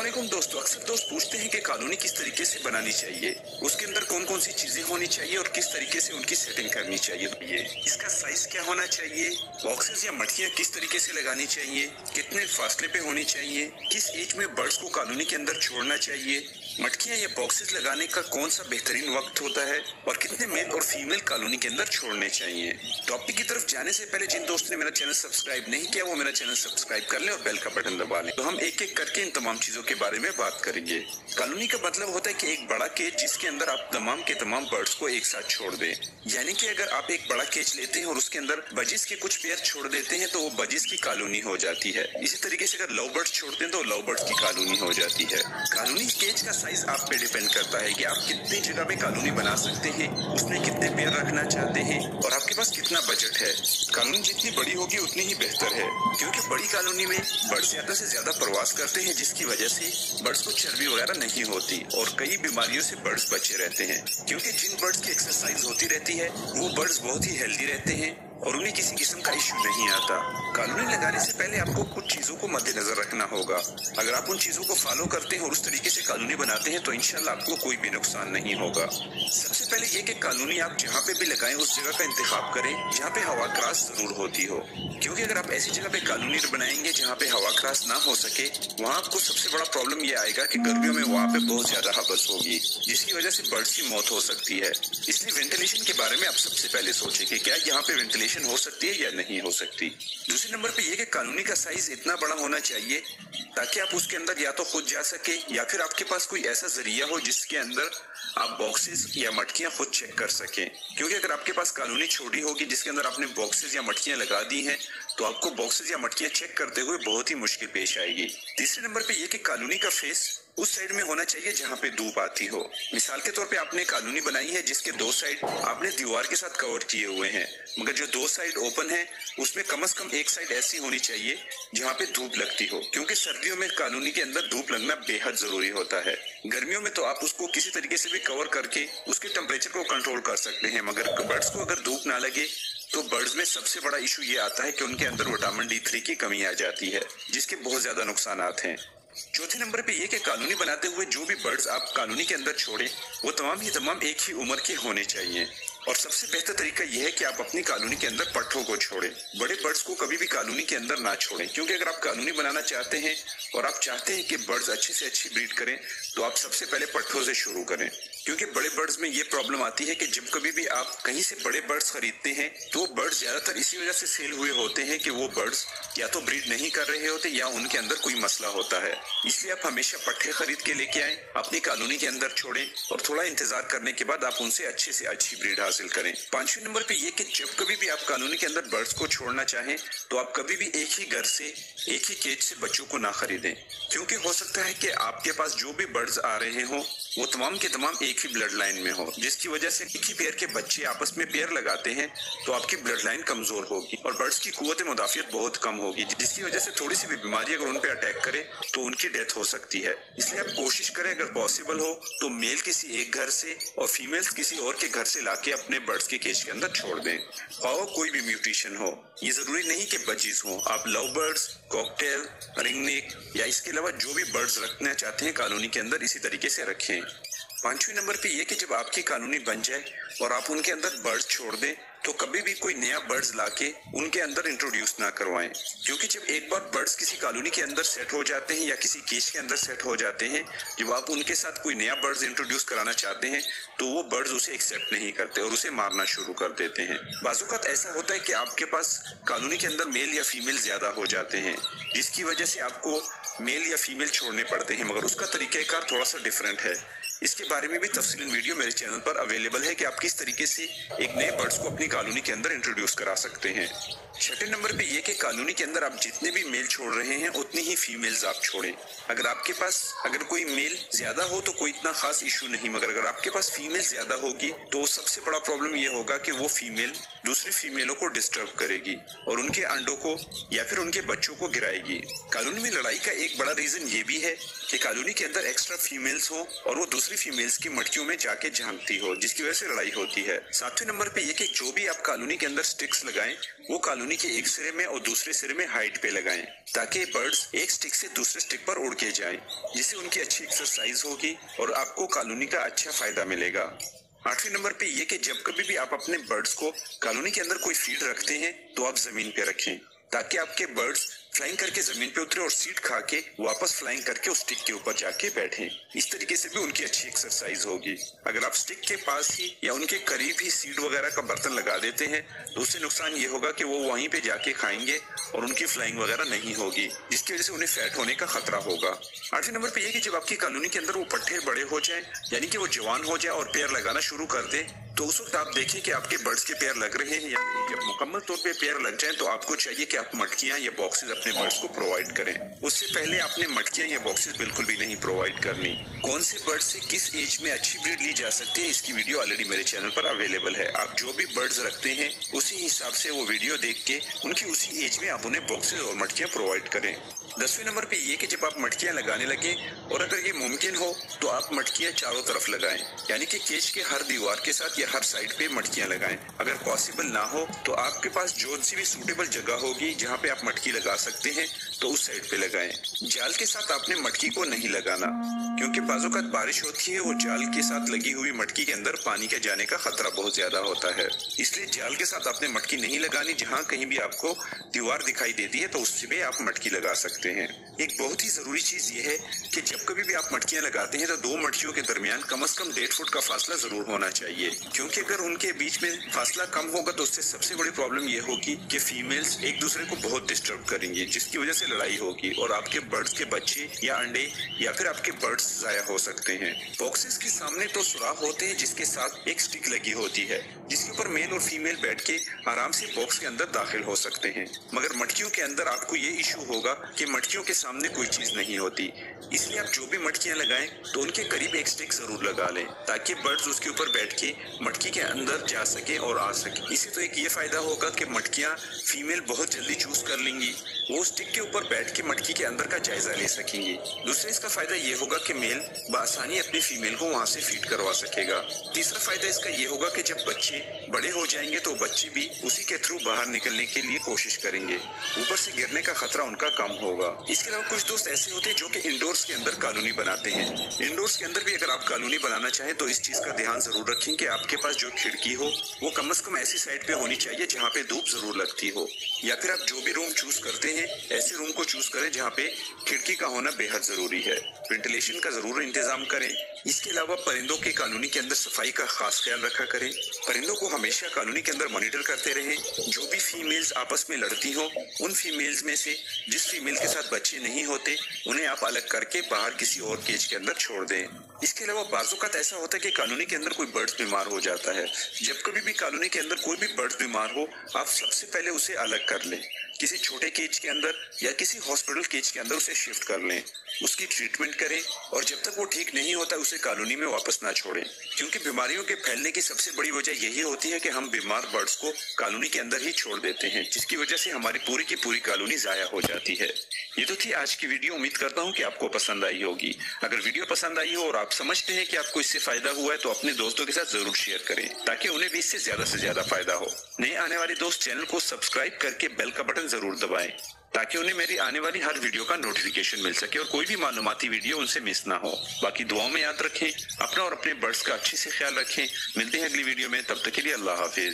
अस्सलामुअलैकुम दोस्तों, अक्सर दोस्त पूछते हैं कि कॉलोनी किस तरीके से बनानी चाहिए, उसके अंदर कौन कौन सी चीजें होनी चाहिए और किस तरीके से उनकी सेटिंग करनी चाहिए। इसका साइज क्या होना चाहिए, बॉक्सेस या मटकियां किस तरीके से लगानी चाहिए, कितने फासले पे होनी चाहिए, किस एज में बर्ड्स को कॉलोनी के अंदर छोड़ना चाहिए, मटकियां या बॉक्सेस लगाने का कौन सा बेहतरीन वक्त होता है और कितने मेल और फीमेल कॉलोनी के अंदर छोड़ने चाहिए। टॉपिक की तरफ जाने से पहले जिन दोस्तों ने मेरा चैनल सब्सक्राइब नहीं किया वो मेरा चैनल सब्सक्राइब कर लें और बेल का बटन दबा लें। तो हम एक एक करके इन तमाम चीजों के बारे में बात करेंगे। कॉलोनी का मतलब होता है कि एक बड़ा केज जिसके अंदर आप तमाम के तमाम बर्ड्स को एक साथ छोड़ दें। यानी कि अगर आप एक बड़ा केज लेते हैं और उसके अंदर बजिस के कुछ पेयर छोड़ देते हैं तो वो बजिस की कॉलोनी हो जाती है। इसी तरीके से अगर लव बर्ड्स छोड़ते हैं तो लव बर्ड्स की कॉलोनी हो जाती है। कॉलोनी केज का साइज आप पे डिपेंड करता है कि आप कितनी जगह पे कॉलोनी बना सकते हैं, उसमें कितने पेयर रखना चाहते हैं और आपके पास कितना बजट है। कॉलोनी जितनी बड़ी होगी उतनी ही बेहतर है, क्योंकि बड़ी कॉलोनी में बर्ड्स ज्यादा से ज्यादा प्रवास करते हैं, जिसकी वजह से बर्ड्स को चर्बी वगैरह नहीं होती और कई बीमारियों से बर्ड्स बचे रहते हैं। क्योंकि जिन बर्ड्स की एक्सरसाइज होती रहती है वो बर्ड्स बहुत ही हेल्दी रहते हैं और उन्हें किसी किस्म का इश्यू नहीं आता। कॉलोनी लगाने से पहले आपको कुछ चीजों को मद्देनजर रखना होगा। अगर आप उन चीजों को फॉलो करते हैं और उस तरीके से कॉलोनी बनाते हैं तो इंशाल्लाह आपको कोई भी नुकसान नहीं होगा। सबसे पहले ये कि कॉलोनी आप जहाँ पे भी लगाएं उस जगह का इंतखाब करें जहाँ पे हवा क्रास जरूर होती हो, क्योंकि अगर आप ऐसी जगह पे कॉलोनी बनाएंगे जहाँ पे हवा क्रास ना हो सके, वहाँ आपको सबसे बड़ा प्रॉब्लम ये आएगा कि गर्मियों में वहाँ पे बहुत ज्यादा हवस होगी, जिसकी वजह से बर्ड्स की मौत हो सकती है। इसलिए वेंटिलेशन के बारे में आप सबसे पहले सोचें कि क्या यहाँ पे वेंटिलेशन हो सकती है या नहीं हो सकती। दूसरे नंबर पे ये कि कॉलोनी का साइज इतना बड़ा होना चाहिए ताकि आप उसके अंदर या तो खुद जा सके या फिर आपके पास कोई ऐसा जरिया हो जिसके अंदर आप बॉक्सेस या मटकियां खुद चेक कर सकें। क्योंकि अगर आपके पास कॉलोनी छोटी होगी जिसके अंदर आपने बॉक्सेस या मटकियां लगा दी हैं तो आपको बॉक्सेस या मटकियां चेक करते हुए बहुत ही मुश्किल पेश आएगी। तीसरे नंबर पे ये कि कॉलोनी का फेस उस साइड में होना चाहिए जहाँ पे धूप आती हो। मिसाल के तौर पे आपने कॉलोनी बनाई है जिसके दो साइड आपने दीवार के साथ कवर किए हुए हैं, मगर जो दो साइड ओपन है उसमें कम से कम एक साइड ऐसी होनी चाहिए जहाँ पे धूप लगती हो, क्योंकि सर्दियों में कॉलोनी के अंदर धूप लगना बेहद जरूरी होता है। गर्मियों में तो आप उसको किसी तरीके से भी कवर करके उसके टेम्परेचर को कंट्रोल कर सकते हैं, मगर बर्ड्स को अगर धूप ना लगे तो बर्ड्स में सबसे बड़ा इशू ये आता है कि उनके अंदर विटामिन D3 की कमी आ जाती है, जिसके बहुत ज्यादा नुकसानात हैं। चौथे नंबर पे ये कि कॉलोनी बनाते हुए जो भी बर्ड्स आप कॉलोनी के अंदर छोड़ें वो तमाम एक ही उम्र के होने चाहिए। और सबसे बेहतर तरीका यह है कि आप अपनी कॉलोनी के अंदर पट्ठों को छोड़ें। बड़े बर्ड्स को कभी भी कॉलोनी के अंदर ना छोड़ें, क्योंकि अगर आप कॉलोनी बनाना चाहते हैं और आप चाहते हैं कि बर्ड्स अच्छे से अच्छी ब्रीड करें तो आप सबसे पहले पट्ठों से शुरू करें। क्योंकि बड़े बर्ड्स में ये प्रॉब्लम आती है कि जब कभी भी आप कहीं से बड़े बर्ड्स खरीदते हैं तो बर्ड्स ज्यादातर इसी वजह से सेल हुए होते हैं कि वो बर्ड्स या तो ब्रीड नहीं कर रहे होते या उनके अंदर कोई मसला होता है। इसलिए आप हमेशा पट्ठे खरीद के लेके आएं, अपनी कॉलोनी के अंदर छोड़ें और थोड़ा इंतजार करने के बाद आप उनसे अच्छे से अच्छी ब्रीड हासिल करें। पांचवें नंबर पे ये कि जब कभी भी आप कॉलोनी के अंदर बर्ड्स को छोड़ना चाहें तो आप कभी भी एक ही घर से एक ही केज से बच्चों को ना खरीदें, क्योंकि हो सकता है कि आपके पास जो भी बर्ड्स आ रहे हो वो तमाम के तमाम एक ही ब्लड लाइन में हो, जिसकी वजह से एक ही पेयर के बच्चे आपस में पेयर लगाते हैं तो आपकी ब्लड लाइन कमजोर होगी और बर्ड्स की कुव्वत मुदाफियत बहुत कम होगी, जिसकी वजह से थोड़ी सी भी बीमारी अगर उन पे अटैक करे तो उनकी डेथ हो सकती है। इसलिए आप कोशिश करें अगर पॉसिबल हो तो मेल किसी एक घर से और फीमेल्स किसी और के घर से लाके अपने बर्ड्स के केज के अंदर छोड़ दें। और कोई भी म्यूटेशन हो, ये जरूरी नहीं कि बजीज हो, आप लव बर्ड्स, कॉकटेल, रिंगनेक या इसके अलावा जो भी बर्ड्स रखना चाहते हैं कॉलोनी के अंदर इसी तरीके से रखें। पांचवें नंबर पे ये कि जब आपकी कॉलोनी बन जाए और आप उनके अंदर बर्ड्स छोड़ दें तो कभी भी कोई नया बर्ड्स लाके उनके अंदर इंट्रोड्यूस ना करवाएं, क्योंकि जब एक बार बर्ड्स किसी कॉलोनी के अंदर सेट हो जाते हैं या किसी केज के अंदर सेट हो जाते हैं, जब आप उनके साथ कोई नया बर्ड्स इंट्रोड्यूस कराना चाहते हैं तो वो बर्ड्स उसे एक्सेप्ट नहीं करते और उसे मारना शुरू कर देते हैं। बाज़-औक़ात ऐसा होता है कि आपके पास कॉलोनी के अंदर मेल या फीमेल ज्यादा हो जाते हैं, जिसकी वजह से आपको मेल या फीमेल छोड़ने पड़ते हैं, मगर उसका तरीक़ाकार थोड़ा सा डिफरेंट है। इसके बारे में भी तफसीलन वीडियो मेरे चैनल पर अवेलेबल है कि आप किस तरीके से एक नए बर्ड्स को अपनी कॉलोनी के अंदर इंट्रोड्यूस करा सकते हैं। छठे नंबर पे ये कि कॉलोनी के अंदर आप जितने भी मेल छोड़ रहे हैं उतनी ही फीमेल्स आप छोड़ें। अगर आपके पास अगर कोई मेल ज्यादा हो तो कोई इतना खास इशू नहीं, मगर अगर आपके पास फीमेल ज्यादा होगी तो सबसे बड़ा प्रॉब्लम ये होगा कि वो फीमेल दूसरी फीमेलों को डिस्टर्ब करेगी और उनके अंडों को या फिर उनके बच्चों को गिराएगी। कॉलोनी में लड़ाई का एक बड़ा रीजन ये भी है कि कॉलोनी के अंदर एक्स्ट्रा फीमेल्स हो और वो दूसरी दूसरी फीमेल्स की मटकियों में जाके झांकती हो, जिसकी वजह से लड़ाई होती है। 7वें नंबर पे ये कि जो भी आप कॉलोनी के अंदर स्टिक्स लगाएं, वो कॉलोनी के एक सिरे में और दूसरे सिरे में हाइट पे लगाएं, ताकि बर्ड्स एक स्टिक से दूसरे स्टिक पर उड़ के जाएं, जिससे उनकी अच्छी एक्सरसाइज होगी और आपको कॉलोनी का अच्छा फायदा मिलेगा। 8वें नंबर पे ये कि जब कभी भी आप अपने बर्ड्स को कॉलोनी के अंदर कोई फीड रखते हैं तो आप जमीन पे रखें, ताकि आपके बर्ड्स फ्लाइंग करके जमीन पे उतरे और सीड खा के वापस फ्लाइंग करके उस स्टिक के ऊपर जाके बैठें। इस तरीके से भी उनकी अच्छी एक्सरसाइज होगी। अगर आप स्टिक के पास ही या उनके करीब ही सीड वगैरह का बर्तन लगा देते हैं तो उससे नुकसान ये होगा कि वो वहीं पे जाके खाएंगे और उनकी फ्लाइंग वगैरह नहीं होगी, जिसकी वजह से उन्हें फैट होने का खतरा होगा। 8वें नंबर पे ये कि जब आपकी कॉलोनी के अंदर वो पट्टे बड़े हो जाए, यानी कि वो जवान हो जाए और पेड़ लगाना शुरू कर दे, तो उस वक्त आप देखें कि आपके बर्ड्स के पेड़ लग रहे हैं या नहीं। जब मुकम्मल तौर पे पेड़ लग जाएं तो आपको चाहिए कि आप मटकियां या बॉक्सेस अपने बर्ड्स को प्रोवाइड करें। उससे पहले आपने मटकियां या बॉक्सेस बिल्कुल भी नहीं प्रोवाइड करनी। कौन से बर्ड्स से किस एज में अच्छी ब्रीड ली जा सकती है, इसकी वीडियो ऑलरेडी मेरे चैनल पर अवेलेबल है। आप जो भी बर्ड्स रखते हैं उसी हिसाब से वो वीडियो देख के उनकी उसी एज में आप उन्हें बॉक्सेस और मटकियां प्रोवाइड करें। 10वें नंबर पे ये कि जब आप मटकियां लगाने लगे और अगर ये मुमकिन हो तो आप मटकियां चारों तरफ लगाएं, यानी कि केज के हर दीवार के साथ या हर साइड पे मटकियां लगाएं। अगर पॉसिबल ना हो तो आपके पास जो सी भी सूटेबल जगह होगी जहां पे आप मटकी लगा सकते हैं तो उस साइड पे लगाएं। जाल के साथ आपने मटकी को नहीं लगाना, क्योंकि बाज़-औक़ात बारिश होती है और जाल के साथ लगी हुई मटकी के अंदर पानी के जाने का खतरा बहुत ज्यादा होता है। इसलिए जाल के साथ आपने मटकी नहीं लगानी। जहाँ कहीं भी आपको दीवार दिखाई देती है तो उससे भी आप मटकी लगा सकते हैं। एक बहुत ही जरूरी चीज ये है कि जब कभी भी आप मटकियां लगाते हैं तो दो मटकियों के दरमियान कम से कम 1.5 फुट का फासला जरूर होना चाहिए, क्योंकि अगर उनके बीच में फासला कम होगा तो उससे सबसे बड़ी प्रॉब्लम ये होगी कि फीमेल्स एक दूसरे को बहुत डिस्टर्ब करेंगी, जिसकी वजह से लड़ाई होगी और आपके बर्ड्स के बच्चे या अंडे या फिर आपके बर्ड्स जाया हो सकते हैं। बॉक्सेस के सामने तो सुराख होते हैं जिसके साथ एक स्टिक लगी होती है, जिसके ऊपर मेल और फीमेल बैठ के आराम से बॉक्स के अंदर दाखिल हो सकते हैं। मगर मटकियों के अंदर आपको ये इशू होगा कि मटकियों के सामने कोई चीज नहीं होती, इसलिए आप जो भी मटकियां लगाएं तो उनके करीब एक स्टिक जरूर लगा लें, ताकि बर्ड्स उसके ऊपर बैठ के मटकी के अंदर जा सके और आ सके। इससे तो एक ये फायदा होगा कि मटकियां फीमेल बहुत जल्दी चूज कर लेंगी, वो स्टिक के ऊपर बैठ के मटकी के अंदर का जायजा ले सकेंगी। दूसरा इसका फायदा ये होगा कि मेल बआसानी अपनी फीमेल को वहां से फीड करवा सकेगा। तीसरा फायदा इसका ये होगा कि जब बच्चे बड़े हो जाएंगे तो बच्चे भी उसी के थ्रू बाहर निकलने के लिए कोशिश करेंगे, ऊपर से गिरने का खतरा उनका कम होगा। इसके अलावा कुछ दोस्त ऐसे होते हैं जो कि इंडोर्स के अंदर कॉलोनी बनाते हैं। इंडोर्स के अंदर भी अगर आप कॉलोनी बनाना चाहें तो इस चीज का ध्यान जरूर रखें कि आपके पास जो खिड़की हो वो कम से कम ऐसी साइड पे होनी चाहिए जहाँ पे धूप जरूर लगती हो, या फिर आप जो भी रूम चूज करते हैं ऐसे रूम को चूज करें जहाँ पे खिड़की का होना बेहद जरूरी है। वेंटिलेशन का जरूर इंतजाम करें। इसके अलावा परिंदों के कॉलोनी के अंदर सफाई का खास ख्याल रखा करें। परिंदों को हमेशा कॉलोनी के अंदर मॉनिटर करते रहें। जो भी फीमेल्स आपस में लड़ती हो उन फीमेल्स में से जिस फीमेल के साथ बच्चे नहीं होते उन्हें आप अलग करके बाहर किसी और केज के अंदर छोड़ दें। इसके अलावा बाज़-औक़ात ऐसा होता है कि कॉलोनी के अंदर कोई बर्ड्स बीमार हो जाता है। जब कभी भी कॉलोनी के अंदर कोई भी बर्ड्स बीमार हो, आप सबसे पहले उसे अलग कर लें, किसी छोटे केज के अंदर या किसी हॉस्पिटल केज के अंदर उसे शिफ्ट कर लें, उसकी ट्रीटमेंट करें और जब तक वो ठीक नहीं होता उसे कॉलोनी में वापस ना छोड़ें, क्योंकि बीमारियों के फैलने की सबसे बड़ी वजह यही होती है कि हम बीमार बर्ड्स को कॉलोनी के अंदर ही छोड़ देते हैं, जिसकी वजह से हमारी पूरी की पूरी कॉलोनी जाया हो जाती है। ये तो थी आज की वीडियो। उम्मीद करता हूँ कि आपको पसंद आई होगी। अगर वीडियो पसंद आई हो और आप समझते हैं कि आपको इससे फायदा हुआ है तो अपने दोस्तों के साथ जरूर शेयर करें, ताकि उन्हें भी इससे ज्यादा फायदा हो। नए आने वाले दोस्त चैनल को सब्सक्राइब करके बेल का बटन जरूर दबाएं, ताकि उन्हें मेरी आने वाली हर वीडियो का नोटिफिकेशन मिल सके और कोई भी मालूमाती वीडियो उनसे मिस ना हो। बाकी दुआओं में याद रखें, अपना और अपने बर्ड्स का अच्छे से ख्याल रखें। मिलते हैं अगली वीडियो में, तब तक के लिए अल्लाह हाफिज।